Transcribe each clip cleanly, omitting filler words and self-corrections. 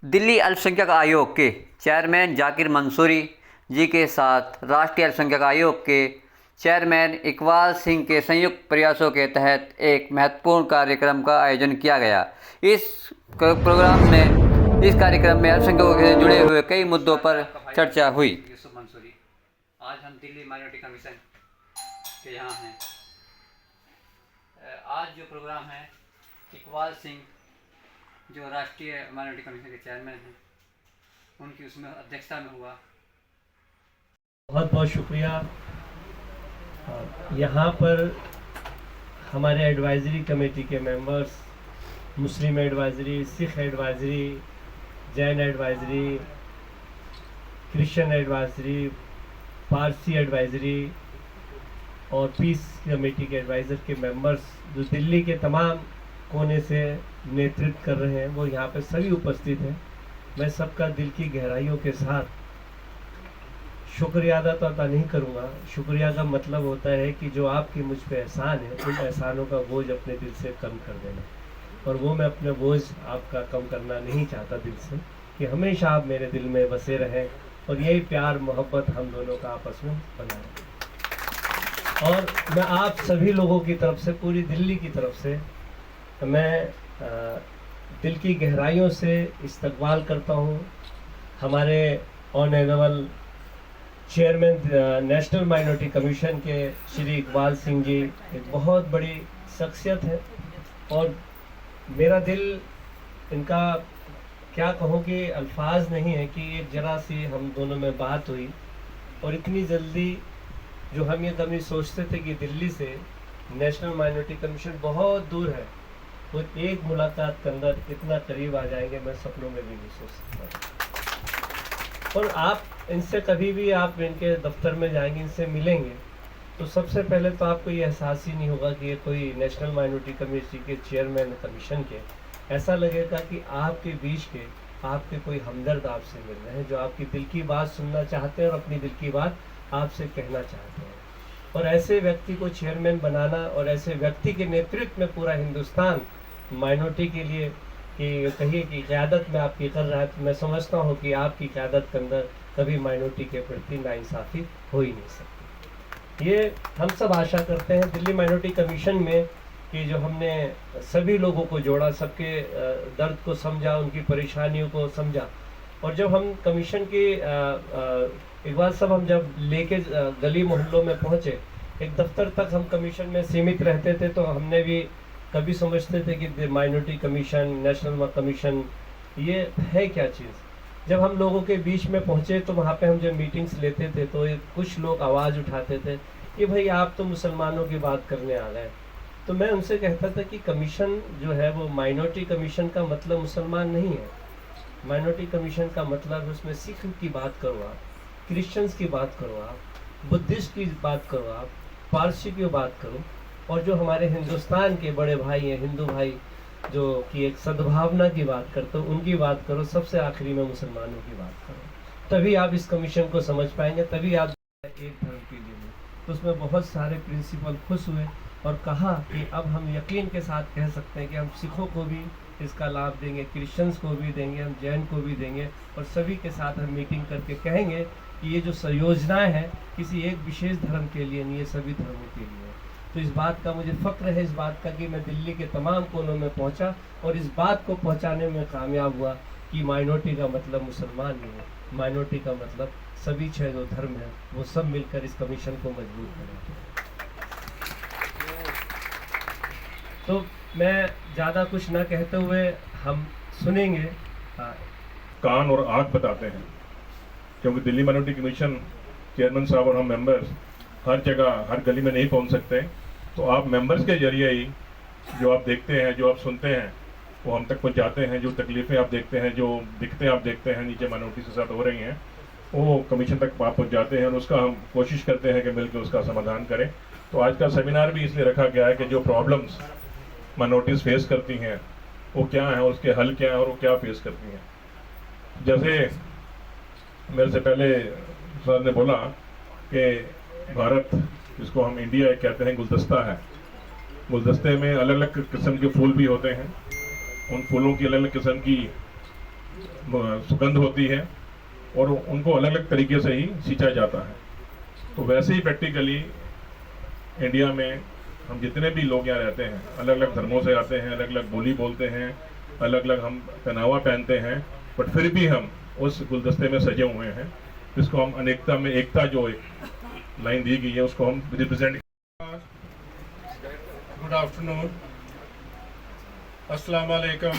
दिल्ली अल्पसंख्यक आयोग के चेयरमैन जाकिर मंसूरी जी के साथ राष्ट्रीय अल्पसंख्यक आयोग के चेयरमैन इकबाल सिंह के संयुक्त प्रयासों के तहत एक महत्वपूर्ण कार्यक्रम का आयोजन किया गया। इस कार्यक्रम में अल्पसंख्यकों से जुड़े हुए कई मुद्दों पर चर्चा हुई। यूसुफ मंसूरी, आज हम दिल्ली माइनॉरिटी कमीशन के यहाँ हैं। आज जो प्रोग्राम है, इकबाल सिंह जो राष्ट्रीय माइनॉरिटी कमीशन के चेयरमैन हैं, उनकी उसमें अध्यक्षता में हुआ। बहुत बहुत शुक्रिया। यहाँ पर हमारे एडवाइज़री कमेटी के members, Muslim advisory, Sikh advisory, Jain advisory, Christian advisory, Parsi advisory और पीस कमेटी के एडवाइज़र के मेंबर्स जो दिल्ली के तमाम कोने से नेतृत्व कर रहे हैं, वो यहाँ पे सभी उपस्थित हैं। मैं सबका दिल की गहराइयों के साथ शुक्रिया अदा तो अदा नहीं करूँगा। शुक्रिया का मतलब होता है कि जो आपके मुझ पे एहसान है, उन एहसानों का बोझ अपने दिल से कम कर देना, और वो मैं अपने बोझ आपका कम करना नहीं चाहता दिल से, कि हमेशा आप मेरे दिल में बसे रहें और यही प्यार मोहब्बत हम दोनों का आपस में बना रहे। और मैं आप सभी लोगों की तरफ से, पूरी दिल्ली की तरफ से मैं दिल की गहराइयों से इस्तकबाल करता हूँ। हमारे honourable chairman national minority commission के श्री इकबाल सिंह जी एक बहुत बड़ी शख्सियत है, और मेरा दिल इनका क्या कहूँ कि अल्फाज नहीं है कि एक जरा सी हम दोनों में बात हुई, और इतनी जल्दी जो हम ये कभी सोचते थे कि दिल्ली से नेशनल माइनॉरिटी कमीशन बहुत दूर है, वो एक मुलाकात के अंदर इतना करीब आ जाएंगे, मैं सपनों में भी नहीं सोच सकता। और आप इनसे कभी भी आप इनके दफ्तर में जाएंगे, इनसे मिलेंगे, तो सबसे पहले तो आपको ये एहसास ही नहीं होगा कि ये कोई नेशनल माइनॉरिटी कमेटी के चेयरमैन कमीशन के। ऐसा लगेगा कि आपके बीच के आपके कोई हमदर्द आपसे मिल रहे हैं, जो आपकी दिल की बात सुनना चाहते हैं और अपनी दिल की बात आपसे कहना चाहते हैं। और ऐसे व्यक्ति को चेयरमैन बनाना, और ऐसे व्यक्ति के नेतृत्व में पूरा हिंदुस्तान माइनॉरिटी के लिए कि कहिए कि क़यादत में आपकी कर रहा है, तो मैं समझता हूँ कि आपकी क़यादत के अंदर कभी माइनॉरिटी के प्रति नाइंसाफ़ी हो ही नहीं सकती। ये हम सब आशा करते हैं दिल्ली माइनॉरिटी कमीशन में कि जो हमने सभी लोगों को जोड़ा, सबके दर्द को समझा, उनकी परेशानियों को समझा, और जब हम कमीशन की एक बार सब हम जब लेके गली मोहल्लों में पहुँचे, एक दफ्तर तक हम कमीशन में सीमित रहते थे, तो हमने भी कभी समझते थे कि माइनॉरिटी कमीशन, नेशनल कमीशन, ये है क्या चीज़। जब हम लोगों के बीच में पहुँचे तो वहाँ पे हम जब मीटिंग्स लेते थे तो कुछ लोग आवाज़ उठाते थे कि भाई आप तो मुसलमानों की बात करने आ गए। तो मैं उनसे कहता था कि कमीशन जो है वो माइनॉरिटी कमीशन का मतलब मुसलमान नहीं है। माइनॉरिटी कमीशन का मतलब उसमें सिख की बात करो आप, क्रिश्चियंस की बात करो आप, बुद्धिस्ट की बात करो आप, पारसी की बात करो, और जो हमारे हिंदुस्तान के बड़े भाई हैं, हिंदू भाई जो कि एक सद्भावना की बात करते हो, उनकी बात करो, सबसे आखिरी में मुसलमानों की बात करो। तभी आप इस कमीशन को समझ पाएंगे, तभी आप एक धर्म के लिए। तो उसमें बहुत सारे प्रिंसिपल खुश हुए और कहा कि अब हम यकीन के साथ कह सकते हैं कि हम सिखों को भी इसका लाभ देंगे, क्रिश्चियंस को भी देंगे, हम जैन को भी देंगे, और सभी के साथ हम मीटिंग करके कहेंगे कि ये जो योजनाएँ हैं किसी एक विशेष धर्म के लिए नहीं, ये सभी धर्मों के लिए है। तो इस बात का मुझे फ़ख्र है, इस बात का कि मैं दिल्ली के तमाम कोनों में पहुंचा और इस बात को पहुंचाने में कामयाब हुआ कि माइनॉरिटी का मतलब मुसलमान नहीं है, माइनॉरिटी का मतलब सभी 6 जो धर्म हैं वो सब मिलकर इस कमीशन को मजबूत करेंगे। तो मैं ज़्यादा कुछ ना कहते हुए हम सुनेंगे। कान और आँख बताते हैं, क्योंकि दिल्ली माइनॉरिटी कमीशन चेयरमैन साहब और हम मेंबर्स हर जगह हर गली में नहीं पहुंच सकते, तो आप मेंबर्स के जरिए ही जो आप देखते हैं, जो आप सुनते हैं, वो हम तक पहुंचाते हैं। जो तकलीफ़ें आप देखते हैं, जो दिक्कतें आप देखते हैं नीचे माइनॉरिटी के साथ हो रही हैं, वो कमीशन तक आप पहुंचाते हैं, और उसका हम कोशिश करते हैं कि मिलकर उसका समाधान करें। तो आज का सेमिनार भी इसलिए रखा गया है कि जो प्रॉब्लम्स माइनॉरिटीज़ फेस करती हैं वो क्या हैं, उसके हल क्या हैं, और वो क्या फेस करती हैं। जैसे मेरे से पहले सर ने बोला कि भारत, जिसको हम इंडिया कहते हैं, गुलदस्ता है। गुलदस्ते में अलग अलग किस्म के फूल भी होते हैं, उन फूलों की अलग अलग किस्म की सुगंध होती है और उनको अलग अलग तरीके से ही सींचा जाता है। तो वैसे ही प्रैक्टिकली इंडिया में हम जितने भी लोग यहाँ रहते हैं, अलग अलग धर्मों से आते हैं, अलग अलग बोली बोलते हैं, अलग अलग हम पहनावा पहनते हैं, बट फिर भी हम उस गुलदस्ते में सजे हुए हैं, जिसको हम अनेकता में एकता, जो एक लाइन दी गई है, उसको हम रिप्रेजेंट। गुड आफ्टरनून, अस्सलाम वालेकुम,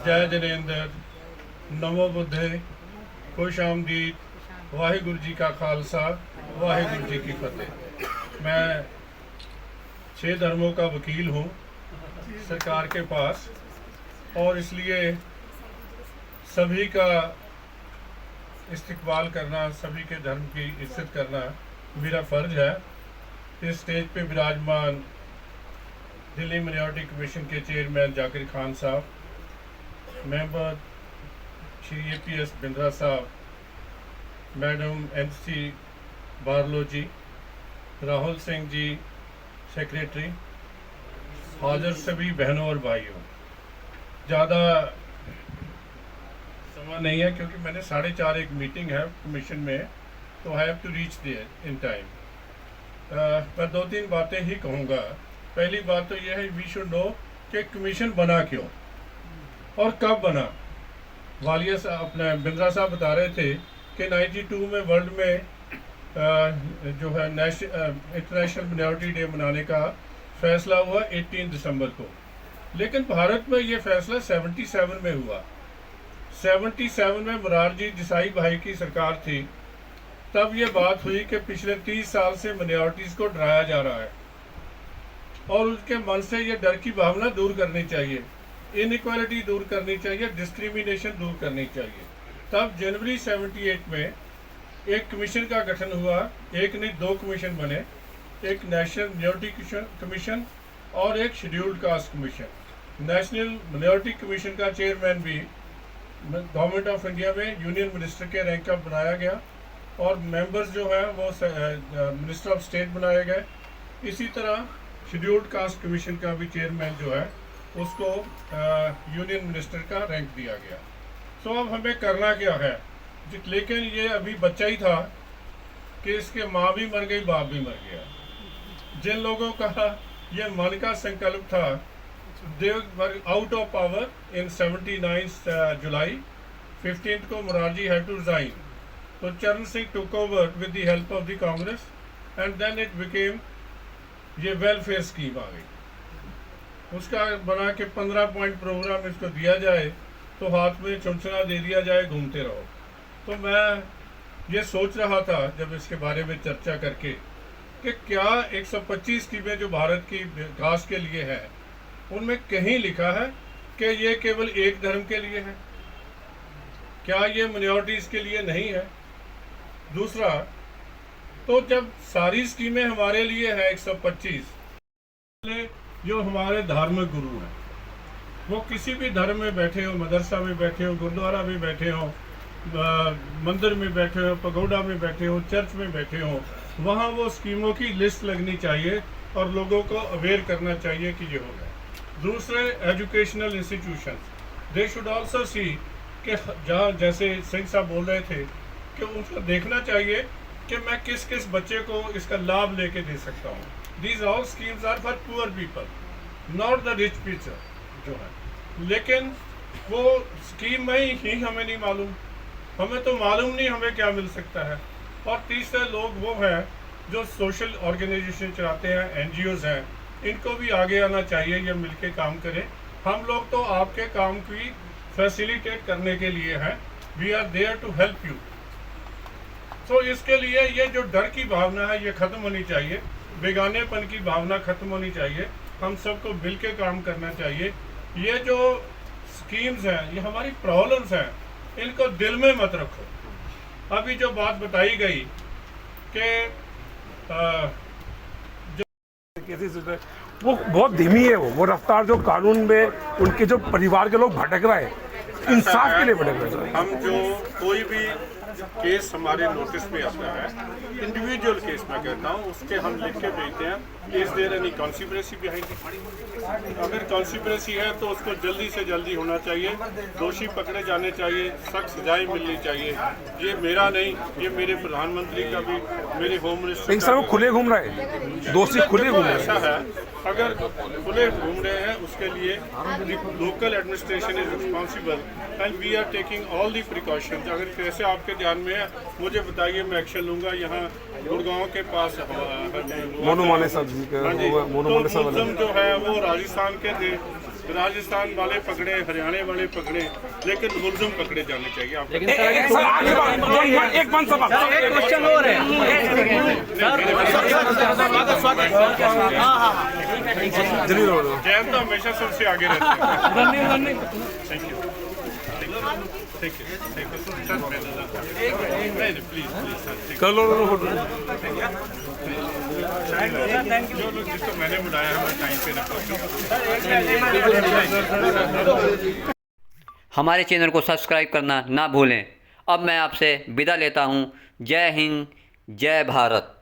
जय जनेंद्र, नमो बुद्धे, खुश आमदीद, वाहिगुरु जी का खालसा, वाहिगुरु जी की फतेह। मैं 6 धर्मों का वकील हूँ सरकार के पास, और इसलिए सभी का इस्तिकबाल करना, सभी के धर्म की इज्जत करना मेरा फ़र्ज है। इस स्टेज पे विराजमान दिल्ली माइनॉरिटी कमीशन के चेयरमैन जाकिर खान साहब, मेंबर श्री APS बिंद्रा साहब, मैडम NC बारलो जी, राहुल सिंह जी सेक्रेटरी, हाजिर सभी बहनों और भाइयों। ज़्यादा समय नहीं है क्योंकि मैंने 4:30 एक मीटिंग है कमीशन में, तो I have to reach there in time. मैं 2-3 बातें ही कहूँगा। पहली बात तो यह है, वी शुड नो कि कमीशन बना क्यों और कब बना। वालिया साहब, अपने बिंद्रा साहब बता रहे थे कि 92 में वर्ल्ड में जो है इंटरनेशनल माइनॉरिटी डे मनाने का फैसला हुआ 18 दिसंबर को, लेकिन भारत में ये फैसला 77 में हुआ। 77 में मोरारजी देसाई भाई की सरकार थी, तब ये बात हुई कि पिछले 30 साल से माइनॉरिटीज़ को डराया जा रहा है और उसके मन से ये डर की भावना दूर करनी चाहिए, इनइक्वालिटी दूर करनी चाहिए, डिस्क्रिमिनेशन दूर करनी चाहिए। तब जनवरी 78 में एक कमीशन का गठन हुआ। एक नहीं, 2 कमीशन बने, एक नेशनल माइनॉरिटी कमीशन और एक scheduled caste commission. National minority commission का चेयरमैन भी गवर्नमेंट ऑफ इंडिया में यूनियन मिनिस्टर के रैंक का बनाया गया और मेंबर्स जो है वो मिनिस्टर ऑफ स्टेट बनाए गए। इसी तरह शेड्यूल्ड कास्ट कमीशन का भी चेयरमैन जो है उसको यूनियन मिनिस्टर का रैंक दिया गया। सो अब हमें करना क्या है, लेकिन ये अभी बच्चा ही था कि इसके माँ भी मर गई, बाप भी मर गया। जिन लोगों का ये मन का संकल्प था, they were out of power in 79 July 15 को मोरारजी हैड टू रिजाइन। तो Charan Singh took over with the help of the Congress and then it became ये वेलफेयर स्कीम आ गई। उसका बना के 15 पॉइंट प्रोग्राम इसको दिया जाए तो हाथ में चुनचुना दे दिया जाए, घूमते रहो। तो मैं ये सोच रहा था जब इसके बारे में चर्चा करके कि क्या 125 स्कीमें जो भारत की विकास के लिए है, उनमें कहीं लिखा है कि ये केवल एक धर्म के लिए है? क्या ये माइनॉरिटीज़ के लिए नहीं है? दूसरा, तो जब सारी स्कीमें हमारे लिए है 125, जो हमारे धार्मिक गुरु हैं वो किसी भी धर्म में बैठे हो, मदरसा में बैठे हो, गुरुद्वारा में बैठे हो, मंदिर में बैठे हो, पगोड़ा में बैठे हो, चर्च में बैठे हो, वहाँ वो स्कीमों की लिस्ट लगनी चाहिए और लोगों को अवेयर करना चाहिए कि ये होगा। दूसरे, educational institutions they should also सी कि जहाँ जैसे सिंह साहब बोल रहे थे कि उनको देखना चाहिए कि मैं किस किस बच्चे को इसका लाभ लेके दे सकता हूँ। These all schemes are for poor people, not the rich people जो है। लेकिन वो स्कीम में ही हमें नहीं मालूम, हमें तो मालूम नहीं हमें क्या मिल सकता है। और तीसरे लोग वो हैं जो सोशल ऑर्गेनाइजेशन चलाते हैं, NGOs हैं, इनको भी आगे आना चाहिए, ये मिलके काम करें। हम लोग तो आपके काम की फैसिलिटेट करने के लिए हैं, we are there to help you. तो इसके लिए ये जो डर की भावना है ये ख़त्म होनी चाहिए, बेगानेपन की भावना ख़त्म होनी चाहिए, हम सबको मिल के काम करना चाहिए। ये जो स्कीम्स हैं, ये हमारी प्रॉब्लम्स हैं, इनको दिल में मत रखो। अभी जो बात बताई गई कि वो बहुत धीमी है, वो रफ्तार जो कानून में उनके जो परिवार के लोग भटक रहे हैं, इंसाफ के लिए भटक रहे हैं। हम जो कोई भी केस हमारे नोटिस में आता है, इंडिविजुअल केस मैं कहता हूँ, उसके हम लिख के भेजते हैं, is there any conspiracy behind it. अगर कॉन्स्पिरेसी है तो उसको जल्दी से जल्दी होना चाहिए, दोषी पकड़े जाने चाहिए, सख्त सजाएं मिलनी चाहिए। ये मेरा नहीं, ये मेरे प्रधानमंत्री का भी, मेरे होम मिनिस्टर लेकिन सर वो खुले घूम रहे हैं, दोषी खुले घूम रहे ऐसा हैं। है, अगर खुले घूम रहे हैं उसके लिए local administration is responsible and we are taking all the precautions. अगर कैसे आपके ध्यान में है मुझे बताइए, मैं एक्शन लूंगा। यहाँ गुड़गांव के पास मोनू माने साहब जी के हाँ जी, मोनू तो माने साहब मुलजिम जो है वो राजस्थान के थे, राजस्थान वाले पकड़े, हरियाणा वाले पकड़े, लेकिन मुलजिम पकड़े जाने चाहिए। आप सर आखिरी बात, एक मन सभा एक क्वेश्चन और है जरूर जैन तो हमेशा सबसे आगे रहते हैं। Thank you thank you thank you sir. नहीं प्लीज प्लीज सर, कर लो फोटो। जो लोग जिसको मैंने बुलाया है मैं टाइम पे रखा। हमारे चैनल को सब्सक्राइब करना ना भूलें। अब मैं आपसे विदा लेता हूँ। जय हिंद, जय भारत।